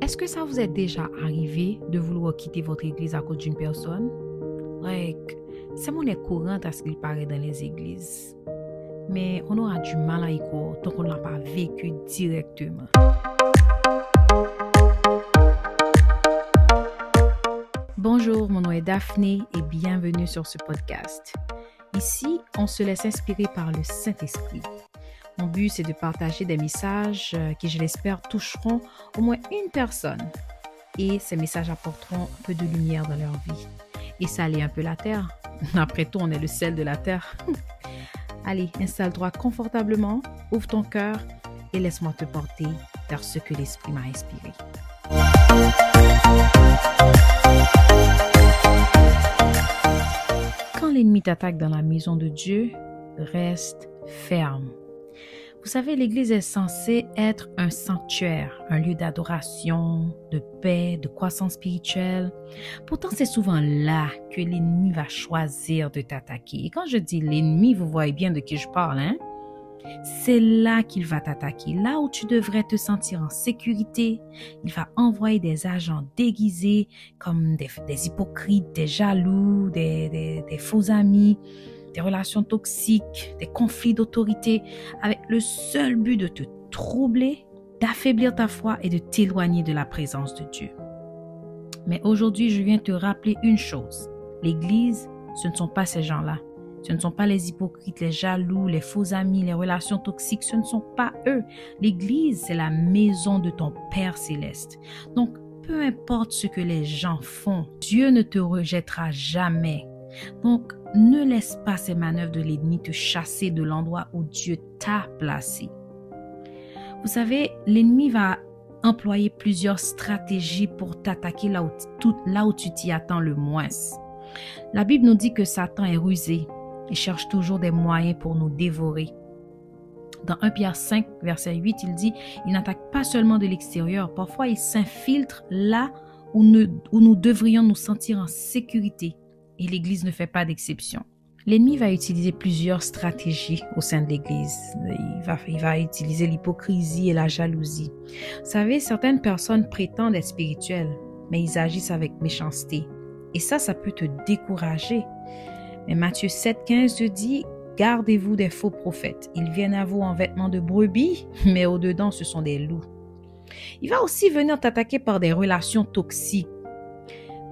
Est-ce que ça vous est déjà arrivé de vouloir quitter votre église à cause d'une personne? C'est monnaie courante à ce qu'il paraît dans les églises. Mais on aura du mal à y croire tant qu'on ne l'a pas vécu directement. Bonjour, mon nom est Daphné et bienvenue sur ce podcast. Ici, on se laisse inspirer par le Saint-Esprit. Mon but, c'est de partager des messages qui, je l'espère, toucheront au moins une personne. Et ces messages apporteront un peu de lumière dans leur vie. Et saler un peu la terre. Après tout, on est le sel de la terre. Allez, installe-toi confortablement, ouvre ton cœur et laisse-moi te porter vers ce que l'Esprit m'a inspiré. Quand l'ennemi t'attaque dans la maison de Dieu, reste ferme. Vous savez, l'Église est censée être un sanctuaire, un lieu d'adoration, de paix, de croissance spirituelle. Pourtant, c'est souvent là que l'ennemi va choisir de t'attaquer. Et quand je dis l'ennemi, vous voyez bien de qui je parle, hein? C'est là qu'il va t'attaquer, là où tu devrais te sentir en sécurité. Il va envoyer des agents déguisés comme des hypocrites, des jaloux, des faux amis, des relations toxiques, des conflits d'autorité, avec le seul but de te troubler, d'affaiblir ta foi et de t'éloigner de la présence de Dieu. Mais aujourd'hui, je viens te rappeler une chose. L'Église, ce ne sont pas ces gens-là. Ce ne sont pas les hypocrites, les jaloux, les faux amis, les relations toxiques. Ce ne sont pas eux. L'Église, c'est la maison de ton Père céleste. Donc, peu importe ce que les gens font, Dieu ne te rejettera jamais. Donc, ne laisse pas ces manœuvres de l'ennemi te chasser de l'endroit où Dieu t'a placé. Vous savez, l'ennemi va employer plusieurs stratégies pour t'attaquer là où tu t'y attends le moins. La Bible nous dit que Satan est rusé. Il cherche toujours des moyens pour nous dévorer. Dans 1 Pierre 5, verset 8, il dit « Il n'attaque pas seulement de l'extérieur. Parfois, il s'infiltre là où nous devrions nous sentir en sécurité. » Et l'Église ne fait pas d'exception. L'ennemi va utiliser plusieurs stratégies au sein de l'Église. Il va utiliser l'hypocrisie et la jalousie. Vous savez, certaines personnes prétendent être spirituelles, mais ils agissent avec méchanceté. Et ça peut te décourager. Mais Matthieu 7,15 te dit « Gardez-vous des faux prophètes. Ils viennent à vous en vêtements de brebis, mais au-dedans, ce sont des loups. » Il va aussi venir t'attaquer par des relations toxiques.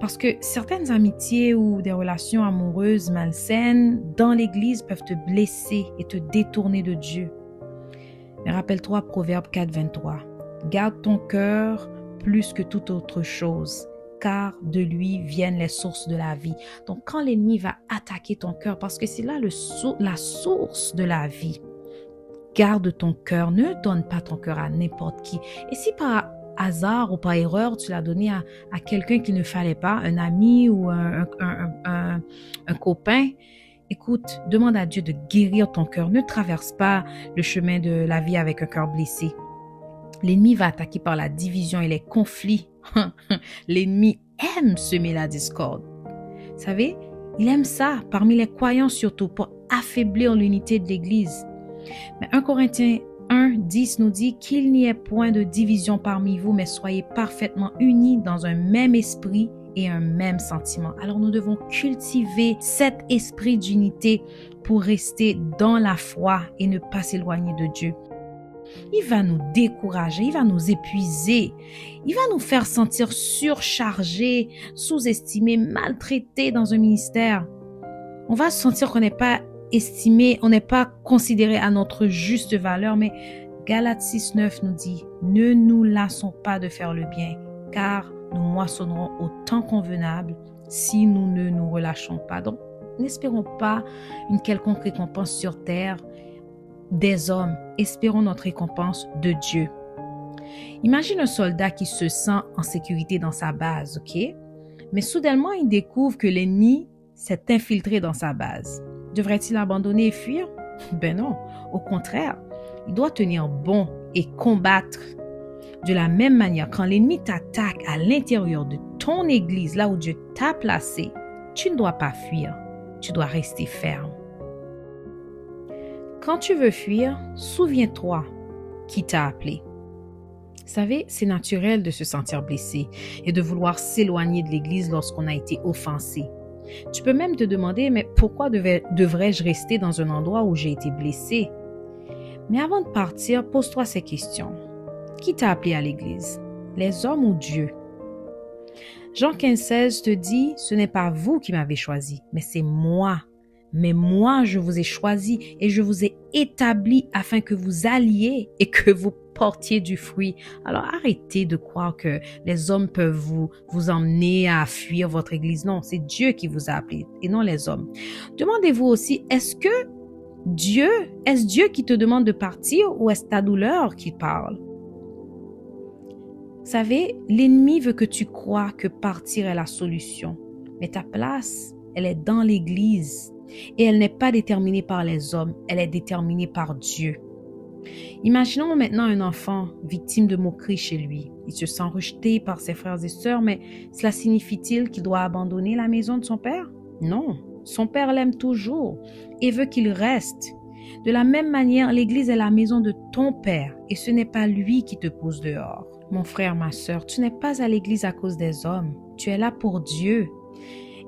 Parce que certaines amitiés ou des relations amoureuses malsaines dans l'Église peuvent te blesser et te détourner de Dieu. Mais rappelle-toi Proverbe 4,23. « Garde ton cœur plus que toute autre chose, car de lui viennent les sources de la vie. » Donc, quand l'ennemi va attaquer ton cœur, parce que c'est là la source de la vie, garde ton cœur, ne donne pas ton cœur à n'importe qui. Et si par hasard ou par erreur, tu l'as donné à quelqu'un qu'il ne fallait pas, un ami ou un copain, écoute, demande à Dieu de guérir ton cœur. Ne traverse pas le chemin de la vie avec un cœur blessé. L'ennemi va attaquer par la division et les conflits. L'ennemi aime semer la discorde. Vous savez, il aime ça, parmi les croyants surtout, pour affaiblir l'unité de l'Église. Mais 1 Corinthiens 1,10 nous dit qu'il n'y ait point de division parmi vous, mais soyez parfaitement unis dans un même esprit et un même sentiment. Alors nous devons cultiver cet esprit d'unité pour rester dans la foi et ne pas s'éloigner de Dieu. Il va nous décourager, il va nous épuiser, il va nous faire sentir surchargés, sous-estimés, maltraités dans un ministère. On va sentir qu'on n'est pas estimé, on n'est pas considéré à notre juste valeur, mais Galates 6,9 nous dit « Ne nous lassons pas de faire le bien, car nous moissonnerons au temps convenable si nous ne nous relâchons pas. » Donc, n'espérons pas une quelconque récompense sur terre des hommes, espérons notre récompense de Dieu. Imagine un soldat qui se sent en sécurité dans sa base, ok? Mais soudainement, il découvre que l'ennemi s'est infiltré dans sa base. Devrait-il abandonner et fuir? Ben non, au contraire, il doit tenir bon et combattre. De la même manière, quand l'ennemi t'attaque à l'intérieur de ton église, là où Dieu t'a placé, tu ne dois pas fuir, tu dois rester ferme. Quand tu veux fuir, souviens-toi qui t'a appelé. Vous savez, c'est naturel de se sentir blessé et de vouloir s'éloigner de l'Église lorsqu'on a été offensé. Tu peux même te demander, mais pourquoi devrais-je rester dans un endroit où j'ai été blessé? Mais avant de partir, pose-toi ces questions. Qui t'a appelé à l'Église? Les hommes ou Dieu? Jean 15,16 te dit, ce n'est pas vous qui m'avez choisi, mais c'est moi. Mais moi, je vous ai choisi et je vous ai établi afin que vous alliez et que vous portiez du fruit. Alors arrêtez de croire que les hommes peuvent vous emmener à fuir votre église. Non, c'est Dieu qui vous a appelé et non les hommes. Demandez-vous aussi, est-ce Dieu qui te demande de partir ou est-ce ta douleur qui parle? Vous savez, l'ennemi veut que tu crois que partir est la solution. Mais ta place, elle est dans l'église. Et elle n'est pas déterminée par les hommes, elle est déterminée par Dieu. Imaginons maintenant un enfant victime de moqueries chez lui. Il se sent rejeté par ses frères et sœurs, mais cela signifie-t-il qu'il doit abandonner la maison de son père? Non, son père l'aime toujours et veut qu'il reste. De la même manière, l'église est la maison de ton père et ce n'est pas lui qui te pousse dehors. Mon frère, ma sœur, tu n'es pas à l'église à cause des hommes, tu es là pour Dieu.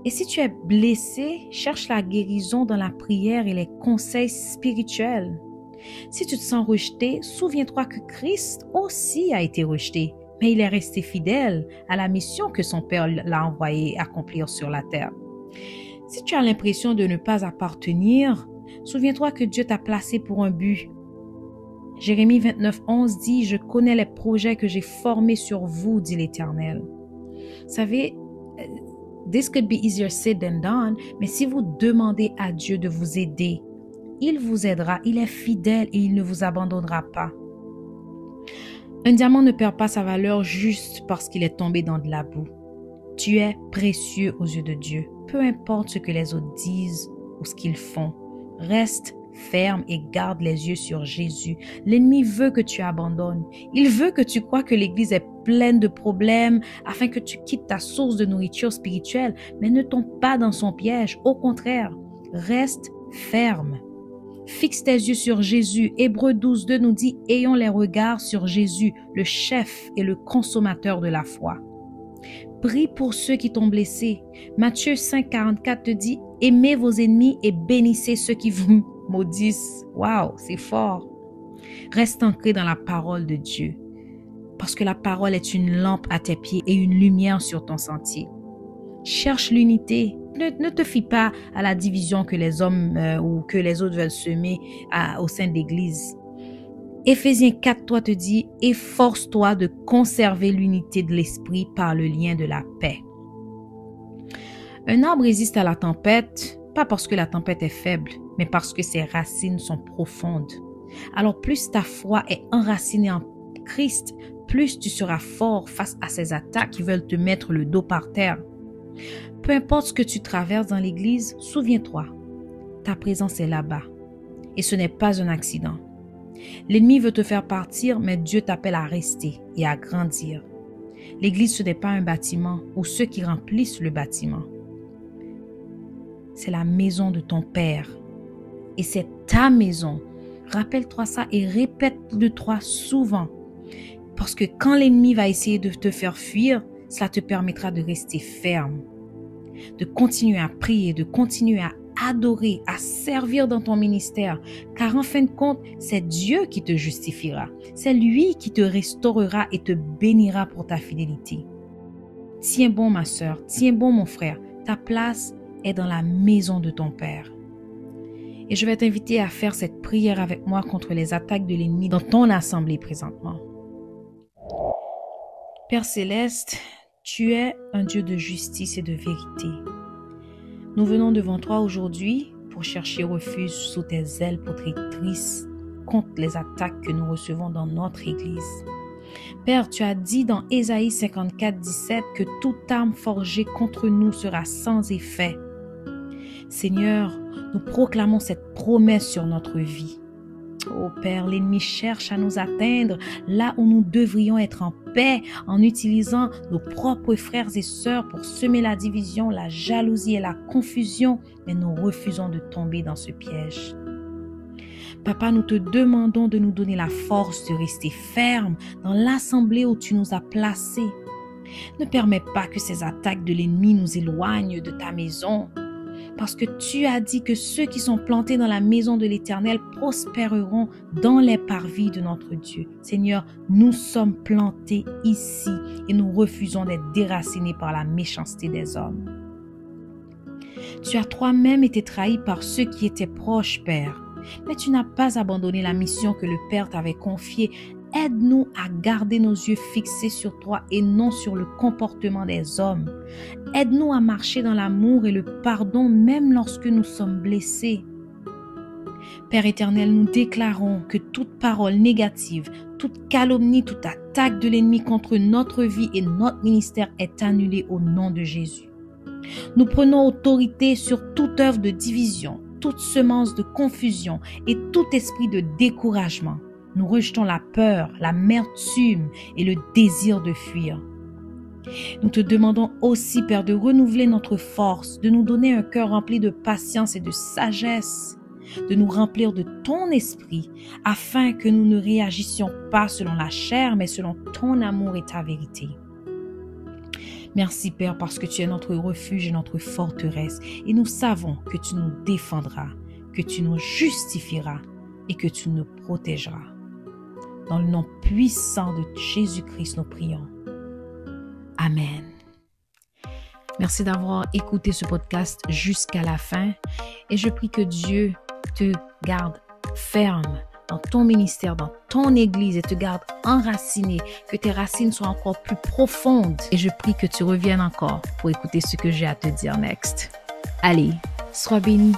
Et si tu es blessé, cherche la guérison dans la prière et les conseils spirituels. Si tu te sens rejeté, souviens-toi que Christ aussi a été rejeté, mais il est resté fidèle à la mission que son Père l'a envoyé accomplir sur la terre. Si tu as l'impression de ne pas appartenir, souviens-toi que Dieu t'a placé pour un but. Jérémie 29,11 dit « Je connais les projets que j'ai formés sur vous, dit l'Éternel. » Vous savez, this could be easier said than done, mais si vous demandez à Dieu de vous aider, il vous aidera, il est fidèle et il ne vous abandonnera pas. Un diamant ne perd pas sa valeur juste parce qu'il est tombé dans de la boue. Tu es précieux aux yeux de Dieu, peu importe ce que les autres disent ou ce qu'ils font. Reste ferme et garde les yeux sur Jésus. L'ennemi veut que tu abandonnes. Il veut que tu crois que l'église est pleine de problèmes afin que tu quittes ta source de nourriture spirituelle, mais ne tombe pas dans son piège. Au contraire, reste ferme. Fixe tes yeux sur Jésus. Hébreux 12,2 nous dit « Ayons les regards sur Jésus, le chef et le consommateur de la foi. » Prie pour ceux qui t'ont blessé. Matthieu 5,44 te dit « Aimez vos ennemis et bénissez ceux qui vous maudissent. » Waouh, c'est fort. Reste ancré dans la parole de Dieu, parce que la parole est une lampe à tes pieds et une lumière sur ton sentier. Cherche l'unité. Ne te fie pas à la division que les hommes ou que les autres veulent semer au sein de l'Église. Éphésiens 4,3 te dit « Efforce-toi de conserver l'unité de l'esprit par le lien de la paix. » Un arbre résiste à la tempête, pas parce que la tempête est faible, mais parce que ses racines sont profondes. Alors plus ta foi est enracinée en Christ, plus tu seras fort face à ces attaques qui veulent te mettre le dos par terre. Peu importe ce que tu traverses dans l'église, souviens-toi, ta présence est là-bas. Et ce n'est pas un accident. L'ennemi veut te faire partir, mais Dieu t'appelle à rester et à grandir. L'église, ce n'est pas un bâtiment ou ceux qui remplissent le bâtiment. C'est la maison de ton Père. Et c'est ta maison. Rappelle-toi ça et répète-le-toi souvent. Parce que quand l'ennemi va essayer de te faire fuir, cela te permettra de rester ferme, de continuer à prier, de continuer à adorer, à servir dans ton ministère. Car en fin de compte, c'est Dieu qui te justifiera. C'est lui qui te restaurera et te bénira pour ta fidélité. Tiens bon ma sœur, tiens bon mon frère, ta place est dans la maison de ton Père. Et je vais t'inviter à faire cette prière avec moi contre les attaques de l'ennemi dans ton assemblée présentement. Père céleste, tu es un Dieu de justice et de vérité. Nous venons devant toi aujourd'hui pour chercher refuge sous tes ailes protectrices contre les attaques que nous recevons dans notre Église. Père, tu as dit dans Ésaïe 54,17 que toute arme forgée contre nous sera sans effet. Seigneur, nous proclamons cette promesse sur notre vie. Oh Père, l'ennemi cherche à nous atteindre là où nous devrions être en paix en utilisant nos propres frères et sœurs pour semer la division, la jalousie et la confusion, mais nous refusons de tomber dans ce piège. Papa, nous te demandons de nous donner la force de rester ferme dans l'assemblée où tu nous as placés. Ne permets pas que ces attaques de l'ennemi nous éloignent de ta maison, parce que tu as dit que ceux qui sont plantés dans la maison de l'Éternel prospéreront dans les parvis de notre Dieu. Seigneur, nous sommes plantés ici et nous refusons d'être déracinés par la méchanceté des hommes. Tu as toi-même été trahi par ceux qui étaient proches, Père, mais tu n'as pas abandonné la mission que le Père t'avait confiée. Aide-nous à garder nos yeux fixés sur toi et non sur le comportement des hommes. Aide-nous à marcher dans l'amour et le pardon même lorsque nous sommes blessés. Père éternel, nous déclarons que toute parole négative, toute calomnie, toute attaque de l'ennemi contre notre vie et notre ministère est annulée au nom de Jésus. Nous prenons autorité sur toute œuvre de division, toute semence de confusion et tout esprit de découragement. Nous rejetons la peur, l'amertume et le désir de fuir. Nous te demandons aussi, Père, de renouveler notre force, de nous donner un cœur rempli de patience et de sagesse, de nous remplir de ton esprit, afin que nous ne réagissions pas selon la chair, mais selon ton amour et ta vérité. Merci, Père, parce que tu es notre refuge et notre forteresse, et nous savons que tu nous défendras, que tu nous justifieras et que tu nous protégeras. Dans le nom puissant de Jésus-Christ, nous prions. Amen. Merci d'avoir écouté ce podcast jusqu'à la fin et je prie que Dieu te garde ferme dans ton ministère, dans ton église et te garde enraciné, que tes racines soient encore plus profondes. Et je prie que tu reviennes encore pour écouter ce que j'ai à te dire next. Allez, sois béni.